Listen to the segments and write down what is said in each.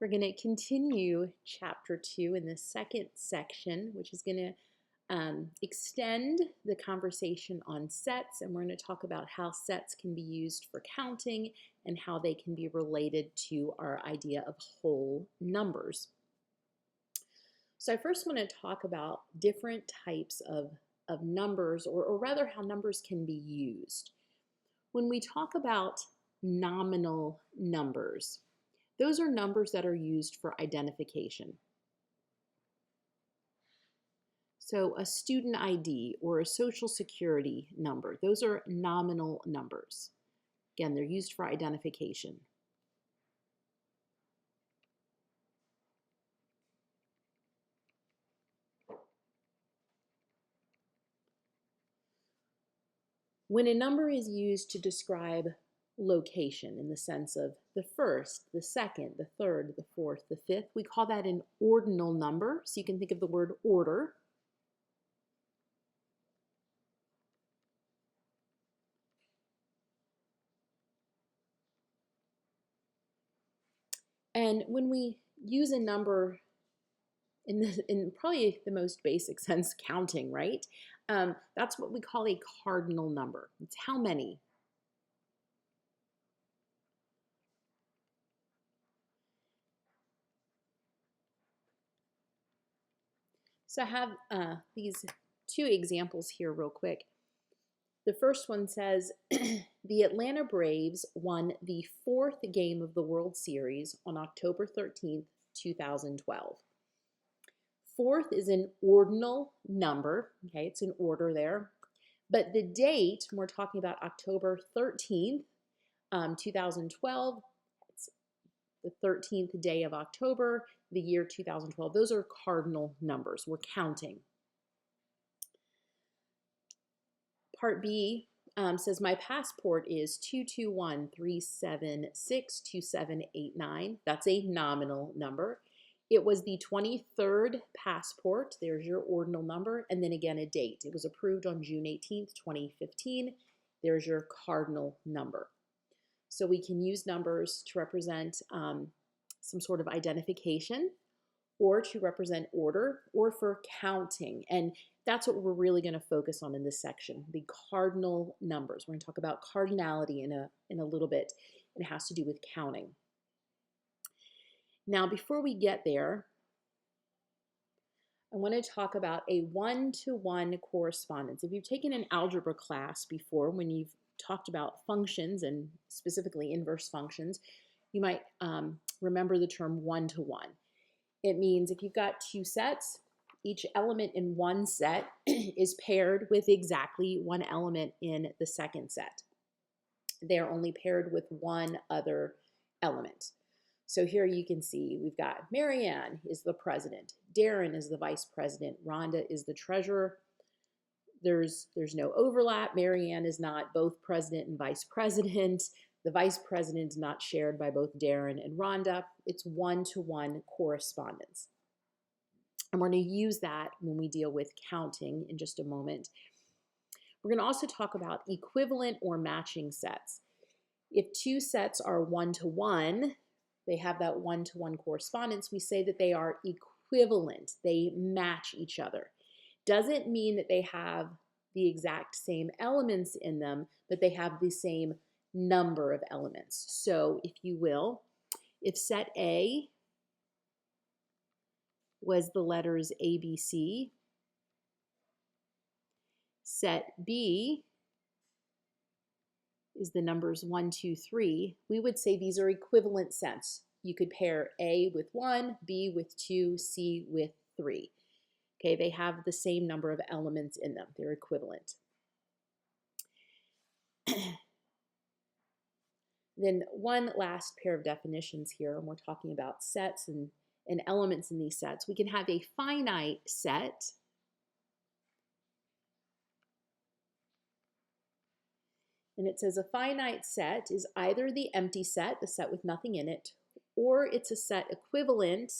We're going to continue chapter 2 in the second section, which is going to extend the conversation on sets, and we're going to talk about how sets can be used for counting and how they can be related to our idea of whole numbers. So I first want to talk about different types of numbers, or rather how numbers can be used. When we talk about nominal numbers, those are numbers that are used for identification. So a student ID or a social security number, those are nominal numbers. Again, they're used for identification. When a number is used to describe location in the sense of the first, the second, the third, the fourth, the fifth, we call that an ordinal number. So you can think of the word order. And when we use a number in probably the most basic sense, counting, right? That's what we call a cardinal number. It's how many. So I have these two examples here real quick. The first one says, the Atlanta Braves won the 4th game of the World Series on October 13th, 2012. 4th is an ordinal number, okay, it's an order there. But the date, when we're talking about October 13th, 2012, it's the 13th day of October, the year 2012. Those are cardinal numbers. We're counting. Part B says my passport is 221-376-2789. That's a nominal number. It was the 23rd passport. There's your ordinal number. And then again, a date. It was approved on June 18th, 2015. There's your cardinal number. So we can use numbers to represent some sort of identification, or to represent order, or for counting. And that's what we're really going to focus on in this section, the cardinal numbers. We're going to talk about cardinality in a little bit. It has to do with counting. Now, before we get there, I want to talk about a one-to-one correspondence. If you've taken an algebra class before, when you've talked about functions and specifically inverse functions, you might remember the term one-to-one. It means if you've got two sets, each element in one set is paired with exactly one element in the second set. They're only paired with one other element. So here you can see we've got Marianne is the president, Darren is the vice president, Rhonda is the treasurer. There's no overlap. Marianne is not both president and vice president. The vice president is not shared by both Darren and Rhonda. It's one-to-one correspondence. And we're going to use that when we deal with counting in just a moment. We're going to also talk about equivalent or matching sets. If two sets are one-to-one, they have that one-to-one correspondence, we say that they are equivalent. They match each other. Doesn't mean that they have the exact same elements in them, but they have the same number of elements. So if you will, if set A was the letters ABC, set B is the numbers 1, 2, 3, we would say these are equivalent sets. You could pair A with 1, B with 2, C with 3. Okay, they have the same number of elements in them. They're equivalent. Then one last pair of definitions here, and we're talking about sets and elements in these sets. We can have a finite set and it says a finite set is either the empty set, the set with nothing in it, or it's a set equivalent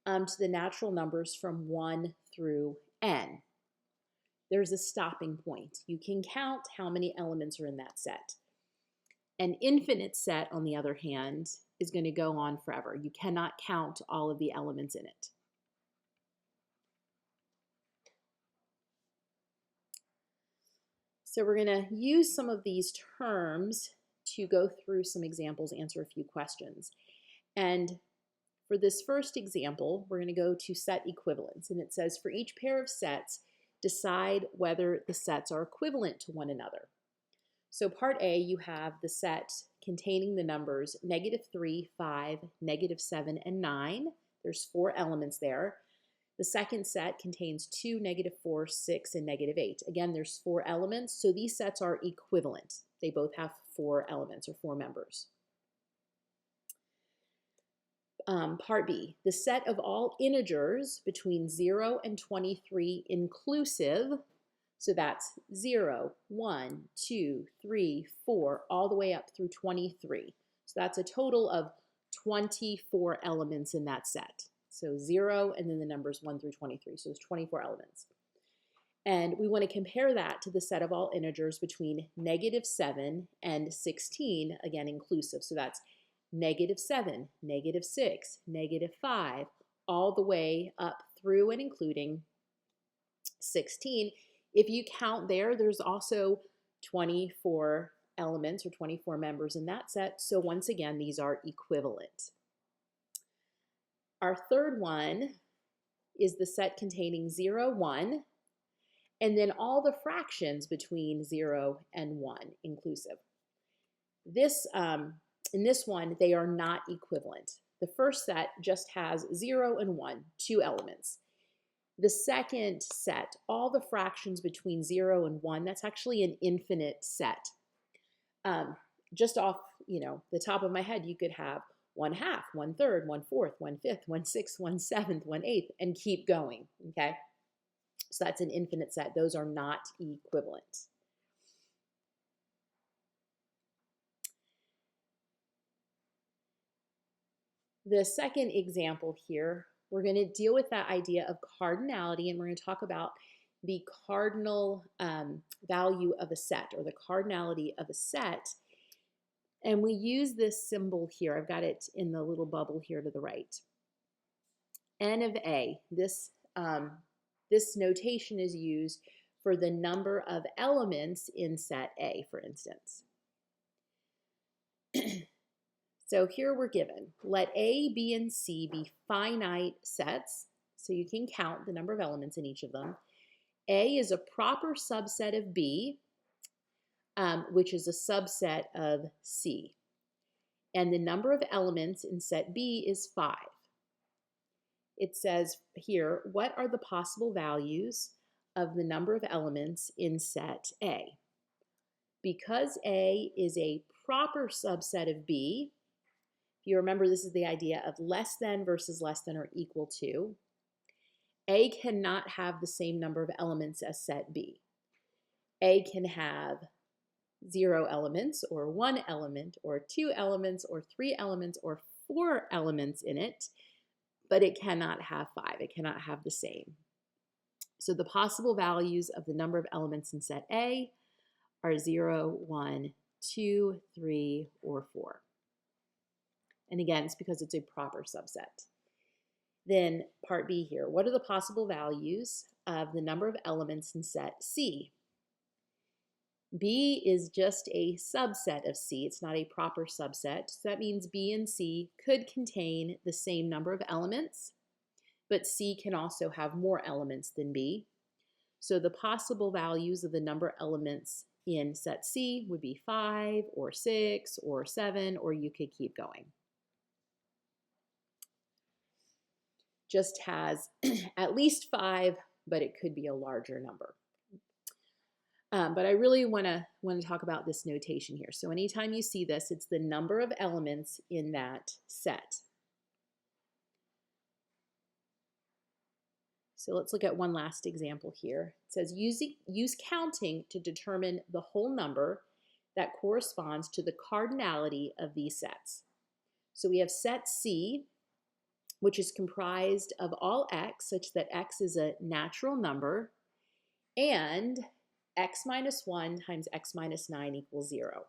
to the natural numbers from 1 through n. There's a stopping point. You can count how many elements are in that set. An infinite set, on the other hand, is going to go on forever. You cannot count all of the elements in it. So we're going to use some of these terms to go through some examples, answer a few questions. And for this first example, we're going to go to set equivalence. And it says, for each pair of sets, decide whether the sets are equivalent to one another. So part A, you have the set containing the numbers -3, 5, -7, and 9. There's 4 elements there. The second set contains 2, -4, 6, and -8. Again, there's 4 elements, so these sets are equivalent. They both have 4 elements or 4 members. Part B, the set of all integers between 0 and 23 inclusive, so that's 0, 1, 2, 3, 4, all the way up through 23. So that's a total of 24 elements in that set. So 0 and then the numbers 1 through 23. So there's 24 elements. And we want to compare that to the set of all integers between -7 and 16, again inclusive. So that's -7, -6, -5, all the way up through and including 16. If you count there, there's also 24 elements or 24 members in that set. So once again, these are equivalent. Our third one is the set containing 0, 1, and then all the fractions between 0 and 1 inclusive. In this one, they are not equivalent. The first set just has 0 and 1, 2 elements. The second set, all the fractions between 0 and 1, that's actually an infinite set. Just off, the top of my head, you could have 1/2, 1/3, 1/4, 1/5, 1/6, 1/7, 1/8, and keep going, okay? So that's an infinite set. Those are not equivalent. The second example here, we're going to deal with that idea of cardinality, and we're going to talk about the cardinal value of a set, or the cardinality of a set. And we use this symbol here. I've got it in the little bubble here to the right. N of A. This notation is used for the number of elements in set A, for instance. So here we're given, let A, B, and C be finite sets, so you can count the number of elements in each of them. A is a proper subset of B, which is a subset of C. And the number of elements in set B is 5. It says here, what are the possible values of the number of elements in set A? Because A is a proper subset of B, if you remember, this is the idea of less than versus less than or equal to. A cannot have the same number of elements as set B. A can have 0 elements, or 1 element, or 2 elements, or 3 elements, or 4 elements in it, but it cannot have 5. It cannot have the same. So the possible values of the number of elements in set A are 0, 1, 2, 3, or 4. And again, it's because it's a proper subset. Then part B here, what are the possible values of the number of elements in set C? B is just a subset of C. It's not a proper subset. So that means B and C could contain the same number of elements, but C can also have more elements than B. So the possible values of the number of elements in set C would be 5 or 6 or 7, or you could keep going. Just has at least 5, but it could be a larger number. But I really want to talk about this notation here. So anytime you see this, it's the number of elements in that set. So let's look at one last example here. It says use counting to determine the whole number that corresponds to the cardinality of these sets. So we have set C, which is comprised of all x, such that x is a natural number, and x minus 1 times x minus 9 equals 0.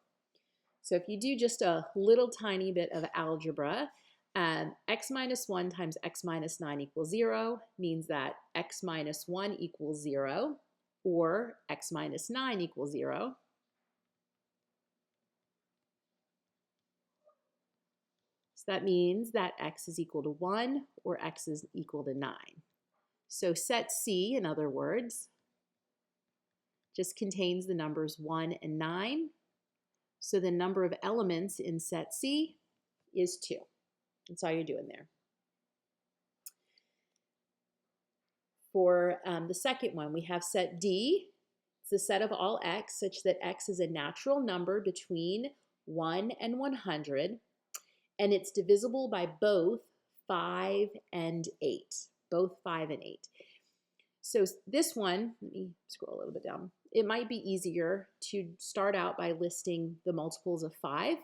So if you do just a little tiny bit of algebra, x minus 1 times x minus 9 equals 0 means that x minus 1 equals 0, or x minus 9 equals 0. So that means that x is equal to 1 or x is equal to 9. So set C, in other words, just contains the numbers 1 and 9. So the number of elements in set C is 2. That's all you're doing there. For the second one, we have set D. It's the set of all x such that x is a natural number between 1 and 100, and it's divisible by both 5 and 8. Both 5 and 8. So this one, let me scroll a little bit down. It might be easier to start out by listing the multiples of 5.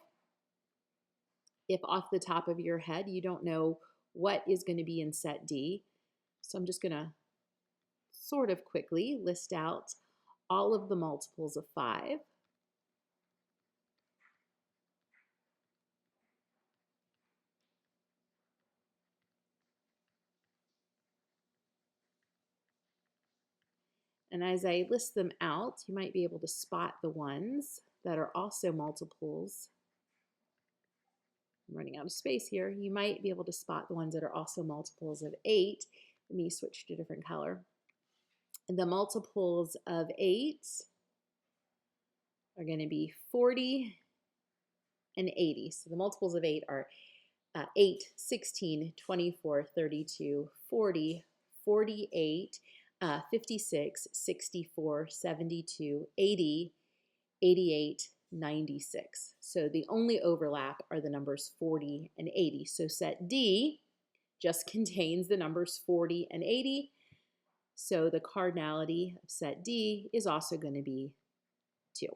If off the top of your head you don't know what is going to be in set D. So I'm just going to sort of quickly list out all of the multiples of 5. And as I list them out, you might be able to spot the ones that are also multiples. I'm running out of space here. You might be able to spot the ones that are also multiples of 8. Let me switch to a different color. And the multiples of 8 are going to be 40 and 80. So the multiples of 8 are 8, 16, 24, 32, 40, 48, 56, 64, 72, 80, 88, 96. So the only overlap are the numbers 40 and 80. So set D just contains the numbers 40 and 80. So the cardinality of set D is also going to be 2.